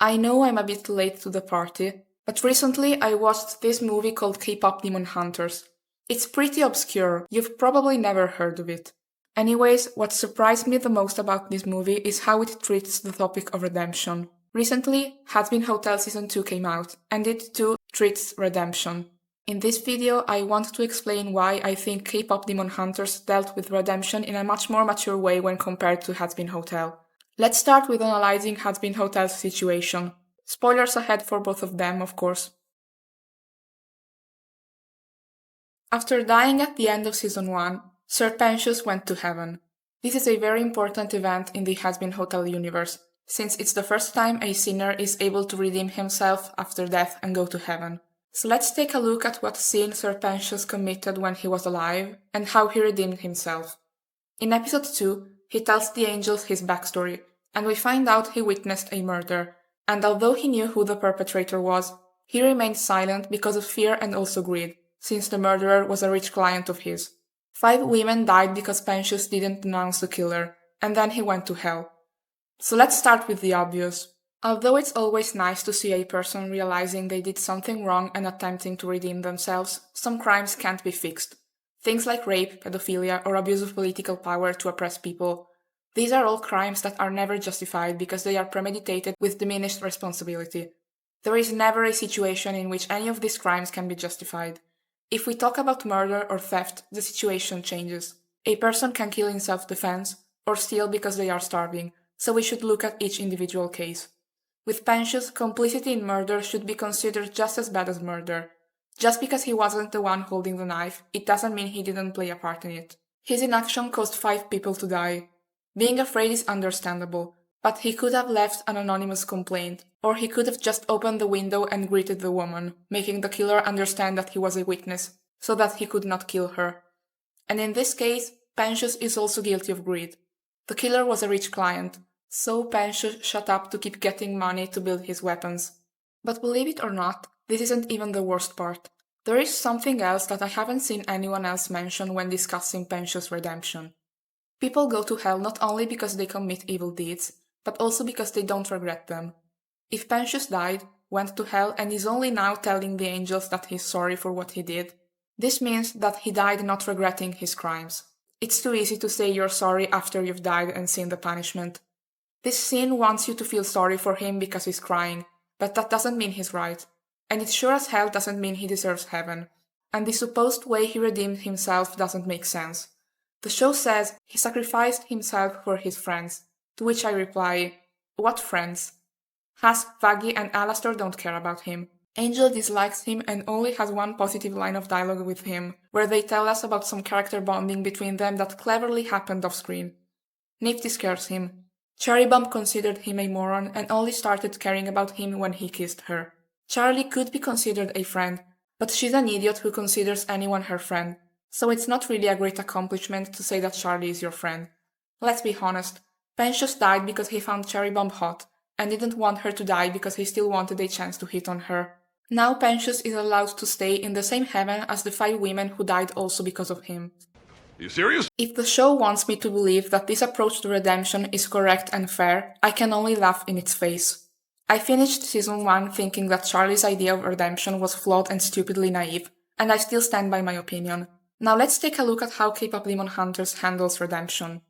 I know I'm a bit late to the party, but recently I watched this movie called K-pop Demon Hunters. It's pretty obscure, you've probably never heard of it. Anyways, what surprised me the most about this movie is how it treats the topic of redemption. Recently, HAZBIN Hotel Season 2 came out, and it too treats redemption. In this video, I want to explain why I think K-pop Demon Hunters dealt with redemption in a much more mature way when compared to HAZBIN Hotel. Let's start with analyzing HAZBIN Hotel's situation. Spoilers ahead for both of them, of course. After dying at the end of Season 1, Sir Pensius went to heaven. This is a very important event in the HAZBIN Hotel universe, since it's the first time a sinner is able to redeem himself after death and go to heaven. So let's take a look at what sin Sir Pensius committed when he was alive, and how he redeemed himself. In episode 2, he tells the angels his backstory, and we find out he witnessed a murder, and although he knew who the perpetrator was, he remained silent because of fear and also greed, since the murderer was a rich client of his. 5 women died because Pensius didn't denounce the killer, and then he went to hell. So let's start with the obvious. Although it's always nice to see a person realizing they did something wrong and attempting to redeem themselves, some crimes can't be fixed. Things like rape, pedophilia, or abuse of political power to oppress people. These are all crimes that are never justified because they are premeditated with diminished responsibility. There is never a situation in which any of these crimes can be justified. If we talk about murder or theft, the situation changes. A person can kill in self-defense, or steal because they are starving, so we should look at each individual case. With Pensius, complicity in murder should be considered just as bad as murder. Just because he wasn't the one holding the knife, it doesn't mean he didn't play a part in it. His inaction caused 5 people to die. Being afraid is understandable, but he could have left an anonymous complaint, or he could have just opened the window and greeted the woman, making the killer understand that he was a witness, so that he could not kill her. And in this case, Pensius is also guilty of greed. The killer was a rich client, so Pensius shut up to keep getting money to build his weapons. But believe it or not, this isn't even the worst part. There is something else that I haven't seen anyone else mention when discussing Pensius' redemption. People go to hell not only because they commit evil deeds, but also because they don't regret them. If Pensius died, went to hell, and is only now telling the angels that he's sorry for what he did, this means that he died not regretting his crimes. It's too easy to say you're sorry after you've died and seen the punishment. This scene wants you to feel sorry for him because he's crying, but that doesn't mean he's right. And it sure as hell doesn't mean he deserves heaven. And the supposed way he redeemed himself doesn't make sense. The show says he sacrificed himself for his friends, to which I reply, what friends? HAZBIN, Vaggie and Alastor don't care about him. Angel dislikes him and only has one positive line of dialogue with him, where they tell us about some character bonding between them that cleverly happened off screen. Nifty scares him. Cherry Bomb considered him a moron and only started caring about him when he kissed her. Charlie could be considered a friend, but she's an idiot who considers anyone her friend, so it's not really a great accomplishment to say that Charlie is your friend. Let's be honest, Pensius died because he found Cherry Bomb hot, and didn't want her to die because he still wanted a chance to hit on her. Now Pensius is allowed to stay in the same heaven as the 5 women who died also because of him. You serious? If the show wants me to believe that this approach to redemption is correct and fair, I can only laugh in its face. I finished Season 1 thinking that Charlie's idea of redemption was flawed and stupidly naive, and I still stand by my opinion. Now let's take a look at how K-pop Demon Hunters handles redemption.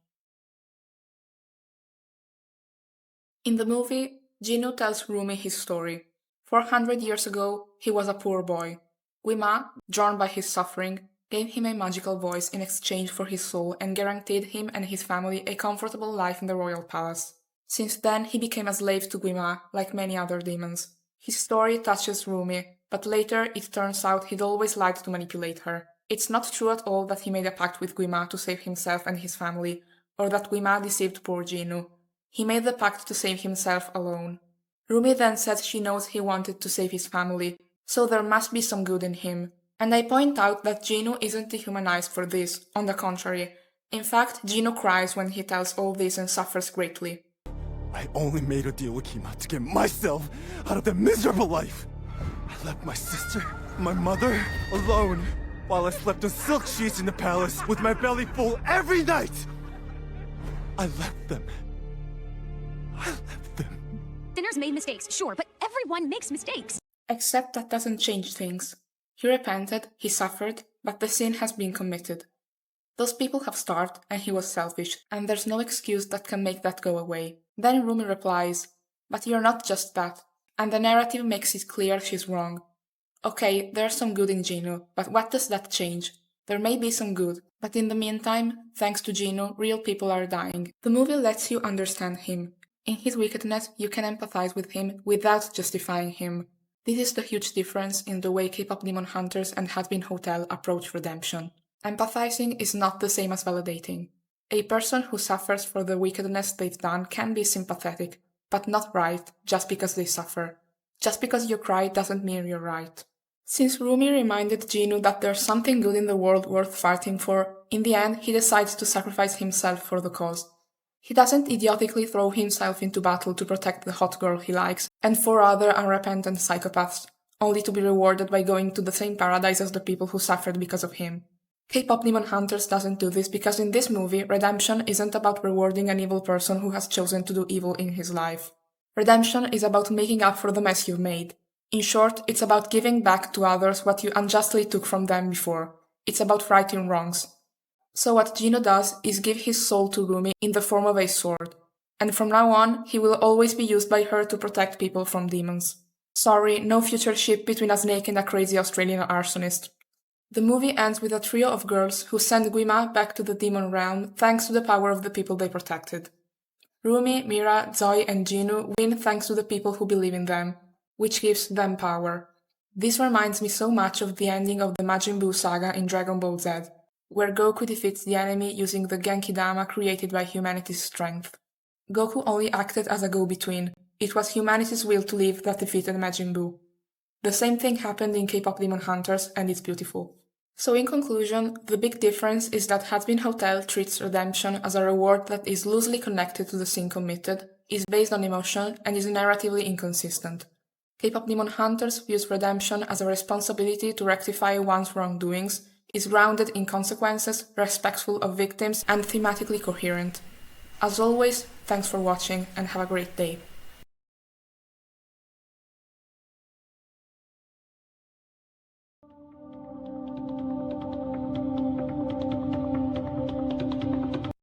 In the movie, Jinu tells Rumi his story. 400 years ago, he was a poor boy. Guima, drawn by his suffering, gave him a magical voice in exchange for his soul and guaranteed him and his family a comfortable life in the royal palace. Since then, he became a slave to Guima, like many other demons. His story touches Rumi, but later it turns out he'd always liked to manipulate her. It's not true at all that he made a pact with Guima to save himself and his family, or that Guima deceived poor Jinu. He made the pact to save himself alone. Rumi then says she knows he wanted to save his family, so there must be some good in him. And I point out that Jinu isn't dehumanized for this, on the contrary. In fact, Jinu cries when he tells all this and suffers greatly. I only made a deal with Kima to get myself out of that miserable life. I left my sister, my mother, alone, while I slept in silk sheets in the palace with my belly full every night. I left them. Dinner's has made mistakes, sure, but everyone makes mistakes. Except that doesn't change things. He repented, he suffered, but the sin has been committed. Those people have starved, and he was selfish, and there's no excuse that can make that go away. Then Rumi replies, "But you're not just that," and the narrative makes it clear she's wrong. Okay, there's some good in Gino, but what does that change? There may be some good, but in the meantime, thanks to Gino, real people are dying. The movie lets you understand him. In his wickedness, you can empathize with him without justifying him. This is the huge difference in the way K-pop demon hunters and HAZBIN Hotel approach redemption. Empathizing is not the same as validating. A person who suffers for the wickedness they've done can be sympathetic, but not right just because they suffer. Just because you cry doesn't mean you're right. Since Rumi reminded Gino that there's something good in the world worth fighting for, in the end he decides to sacrifice himself for the cause. He doesn't idiotically throw himself into battle to protect the hot girl he likes and 4 other unrepentant psychopaths, only to be rewarded by going to the same paradise as the people who suffered because of him. K-pop Demon Hunters doesn't do this because in this movie, redemption isn't about rewarding an evil person who has chosen to do evil in his life. Redemption is about making up for the mess you've made. In short, it's about giving back to others what you unjustly took from them before. It's about righting wrongs. So what Gino does is give his soul to Rumi in the form of a sword. And from now on, he will always be used by her to protect people from demons. Sorry, no future ship between a snake and a crazy Australian arsonist. The movie ends with a trio of girls who send Guima back to the demon realm thanks to the power of the people they protected. Rumi, Mira, Zoe and Gino win thanks to the people who believe in them, which gives them power. This reminds me so much of the ending of the Majin Buu saga in Dragon Ball Z, where Goku defeats the enemy using the Genki-Dama created by humanity's strength. Goku only acted as a go-between. It was humanity's will to live that defeated Majin Buu. The same thing happened in K-pop Demon Hunters, and it's beautiful. So in conclusion, the big difference is that HAZBIN Hotel treats redemption as a reward that is loosely connected to the sin committed, is based on emotion, and is narratively inconsistent. K-pop Demon Hunters views redemption as a responsibility to rectify one's wrongdoings, is grounded in consequences, respectful of victims, and thematically coherent. As always, thanks for watching and have a great day.